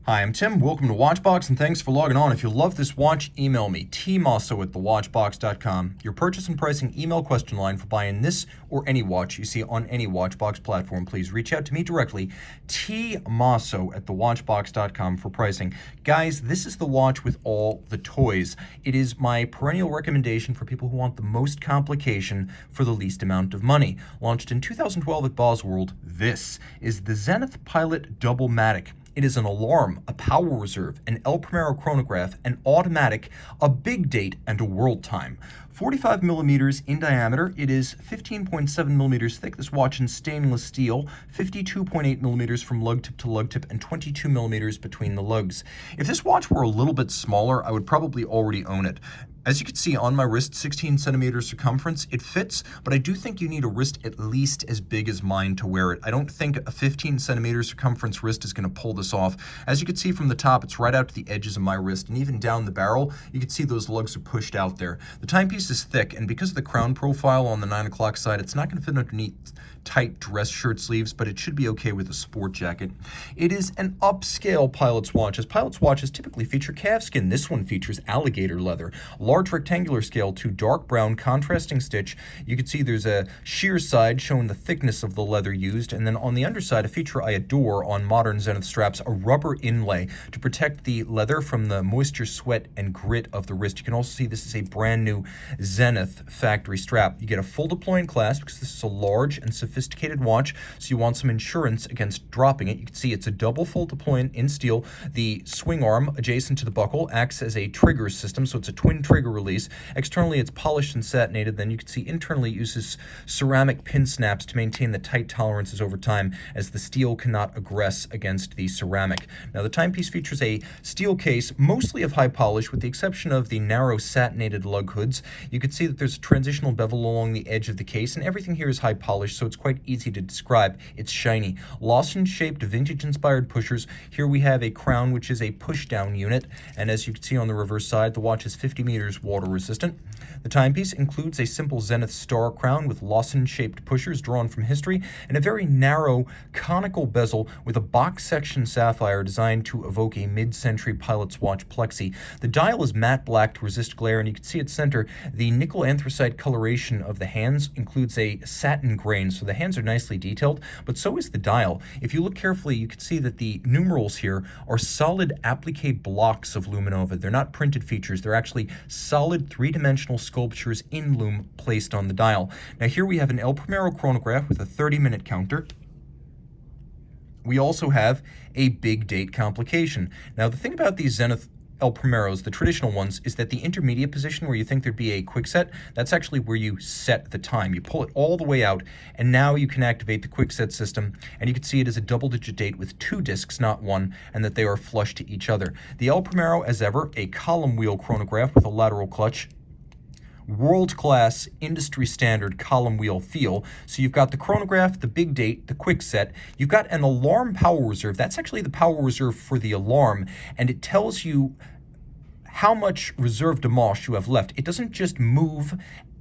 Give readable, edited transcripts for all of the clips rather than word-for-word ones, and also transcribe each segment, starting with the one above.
Hi, I'm Tim. Welcome to Watchbox, and thanks for logging on. If you love this watch, email me, tmosso@thewatchbox.com. Your purchase and pricing email question line for buying this or any watch you see on any Watchbox platform. Please reach out to me directly, tmosso@thewatchbox.com for pricing. Guys, this is the watch with all the toys. It is my perennial recommendation for people who want the most complication for the least amount of money. Launched in 2012 at Bosworld, this is the Zenith Pilot Doublematic. It is an alarm, a power reserve, an El Primero chronograph, an automatic, a big date, and a world time. 45 millimeters in diameter. It is 15.7 millimeters thick. This watch in stainless steel, 52.8 millimeters from lug tip to lug tip, and 22 millimeters between the lugs. If this watch were a little bit smaller, I would probably already own it. As you can see on my wrist, 16 centimeters circumference, it fits, but I do think you need a wrist at least as big as mine to wear it. I don't think a 15 centimeter circumference wrist is going to pull this off. As you can see from the top, it's right out to the edges of my wrist, and even down the barrel, you can see those lugs are pushed out there. The timepiece is thick, and because of the crown profile on the 9 o'clock side, it's not going to fit underneath tight dress shirt sleeves, but it should be okay with a sport jacket. It is an upscale pilot's watch, as pilot's watches typically feature calfskin. This one features alligator leather. Large rectangular scale to dark brown contrasting stitch. You can see there's a sheer side showing the thickness of the leather used, and then on the underside, a feature I adore on modern Zenith straps, a rubber inlay to protect the leather from the moisture, sweat, and grit of the wrist. You can also see this is a brand new Zenith factory strap. You get a full deploying clasp because this is a large and sophisticated watch, so you want some insurance against dropping it. You can see it's a double full deploying in steel. The swing arm adjacent to the buckle acts as a trigger system, so it's a twin trigger release. Externally, it's polished and satinated. Then you can see internally it uses ceramic pin snaps to maintain the tight tolerances over time, as the steel cannot aggress against the ceramic. Now, the timepiece features a steel case, mostly of high polish, with the exception of the narrow satinated lug hoods. You can see that there's a transitional bevel along the edge of the case, and everything here is high polish, so it's quite easy to describe. It's shiny. Lozenge-shaped, vintage-inspired pushers. Here we have a crown, which is a push-down unit, and as you can see on the reverse side, the watch is 50 meters water resistant. The timepiece includes a simple Zenith star crown with lozenge-shaped pushers drawn from history, and a very narrow conical bezel with a box section sapphire designed to evoke a mid-century pilot's watch plexi. The dial is matte black to resist glare, and you can see at center the nickel anthracite coloration of the hands includes a satin grain, so the hands are nicely detailed, but so is the dial. If you look carefully, you can see that the numerals here are solid applique blocks of luminova. They're not printed features, they're actually solid three-dimensional sculptures in lume placed on the dial. Now here we have an El Primero chronograph with a 30-minute counter. We also have a big date complication. Now the thing about these Zenith El Primeros, the traditional ones, is that the intermediate position where you think there'd be a quick set, that's actually where you set the time. You pull it all the way out, and now you can activate the quick set system, and you can see it as a double-digit date with 2 discs, not 1, and that they are flush to each other. The El Primero, as ever, a column wheel chronograph with a lateral clutch. World-class, industry-standard column wheel feel. So you've got the chronograph, the big date, the quick set. You've got an alarm power reserve. That's actually the power reserve for the alarm, and it tells you how much reserve de manche you have left. It doesn't just move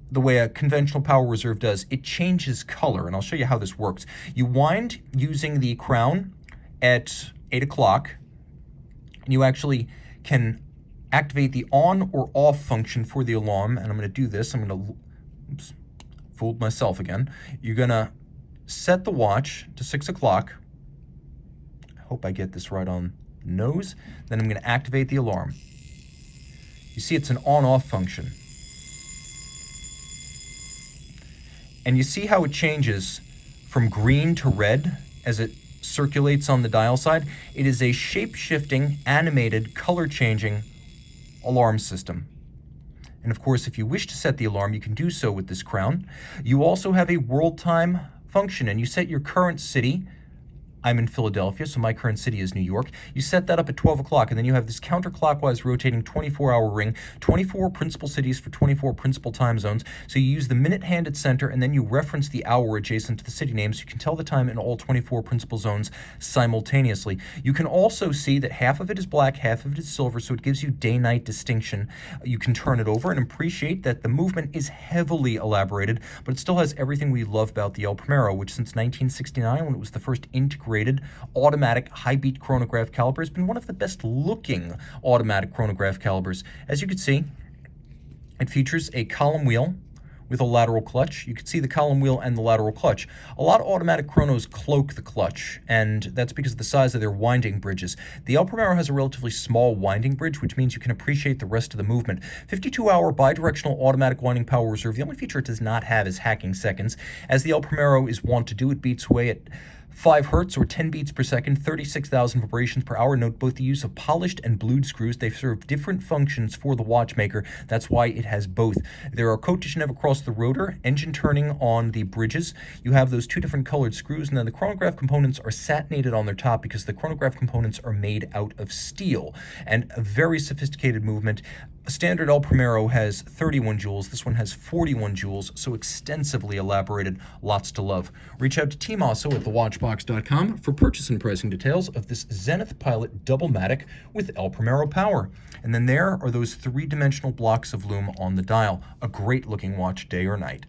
the way a conventional power reserve does. It changes color, and I'll show you how this works. You wind using the crown at 8 o'clock, and you actually can activate the on or off function for the alarm, and I'm going to do this. I'm going to, oops, fooled myself again. You're going to set the watch to 6 o'clock. I hope I get this right on the nose. Then I'm going to activate the alarm. You see it's an on-off function. And you see how it changes from green to red as it circulates on the dial side. It is a shape-shifting, animated, color-changing alarm system. And of course, if you wish to set the alarm, you can do so with this crown. You also have a world time function, and you set your current city. I'm in Philadelphia, so my current city is New York. You set that up at 12 o'clock, and then you have this counterclockwise rotating 24-hour ring, 24 principal cities for 24 principal time zones. So you use the minute hand at center, and then you reference the hour adjacent to the city name, so you can tell the time in all 24 principal zones simultaneously. You can also see that half of it is black, half of it is silver, so it gives you day-night distinction. You can turn it over and appreciate that the movement is heavily elaborated, but it still has everything we love about the El Primero, which since 1969, when it was the first integrated rated automatic high-beat chronograph caliber. Has been one of the best looking automatic chronograph calibers. As you can see, it features a column wheel with a lateral clutch. You can see the column wheel and the lateral clutch. A lot of automatic chronos cloak the clutch, and that's because of the size of their winding bridges. The El Primero has a relatively small winding bridge, which means you can appreciate the rest of the movement. 52-hour bidirectional automatic winding power reserve. The only feature it does not have is hacking seconds. As the El Primero is wont to do, it beats away at 5 hertz or 10 beats per second, 36,000 vibrations per hour. Note both the use of polished and blued screws. They serve different functions for the watchmaker. That's why it has both. There are coat to Genève across the rotor, engine turning on the bridges. You have those 2 different colored screws, and then the chronograph components are satinated on their top because the chronograph components are made out of steel. And a very sophisticated movement. A standard El Primero has 31 joules. This one has 41 joules, so extensively elaborated. Lots to love. Reach out to Team Mosso at thewatchbox.com for purchase and pricing details of this Zenith Pilot Doublematic with El Primero power. And then there are those 3-dimensional blocks of lume on the dial. A great looking watch day or night.